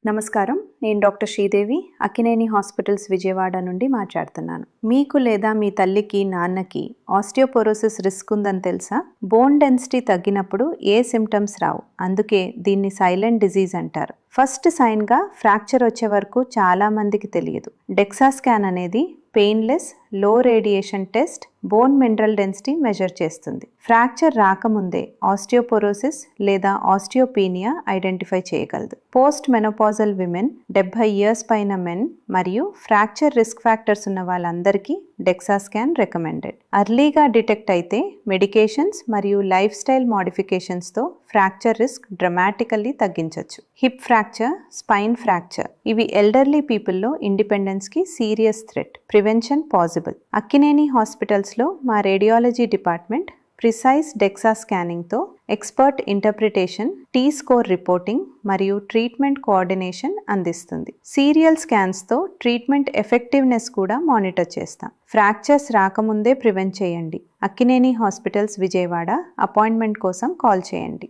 నమస్కారం, నేను doctor Sridevi, Akkineni hospitals Vijayawada నుండి మాట్లాడుతున్నాను. మీకు లేదా మీ తల్లికి, నాన్నకి ఆస్టియోపోరోసిస్ రిస్క్ ఉందని తెలుసా? బోన్ డెన్సిటీ తగ్గినప్పుడు ఏ సిమ్టమ్స్ రావు, అందుకే దీన్ని సైలెంట్ డిజీజ్ అంటారు. ఫస్ట్ సైన్గా ఫ్రాక్చర్ వచ్చే వరకు చాలామందికి తెలియదు. డెక్సా స్కాన్ అనేది పెయిన్లెస్, లో radiation test bone mineral density measure చేస్తుంది. ఫ్రాక్చర్ రాకముందే ఆస్టియోపోరోసిస్ లేదా ఆస్టియోపీనియా ఐడెంటిఫై చేయగలదు. పోస్ట్ మెనోపాజల్ విమెన్, 70 years పైన మెన్ మరియు ఫ్రాక్చర్ రిస్క్ ఫ్యాక్టర్స్ ఉన్న వాళ్ళందరికీ డెక్సా స్కాన్ రికమెండెడ్. అర్లీగా డిటెక్ట్ అయితే మెడికేషన్స్ మరియు life style మోడిఫికేషన్స్తో fracture risk dramatically తగ్గించవచ్చు. హిప్ ఫ్రాక్చర్, స్పైన్ ఫ్రాక్చర్ ఇవి elderly పీపుల్లో ఇండిపెండెన్స్కి serious threat. Prevention possible. Akkineni హాస్పిటల్స్లో మా రేడియాలజీ డిపార్ట్మెంట్ ప్రిసైజ్ డెక్సా స్కానింగ్తో ఎక్స్పర్ట్ ఇంటర్ప్రిటేషన్, టీ-స్కోర్ రిపోర్టింగ్ మరియు ట్రీట్మెంట్ కోఆర్డినేషన్ అందిస్తుంది. సీరియల్ స్కాన్స్తో ట్రీట్మెంట్ ఎఫెక్టివ్నెస్ కూడా మానిటర్ చేస్తాం. ఫ్రాక్చర్స్ రాకముందే ప్రివెంట్ చేయండి. అక్కినేని హాస్పిటల్స్ విజయవాడ. అపాయింట్మెంట్ కోసం కాల్ చేయండి.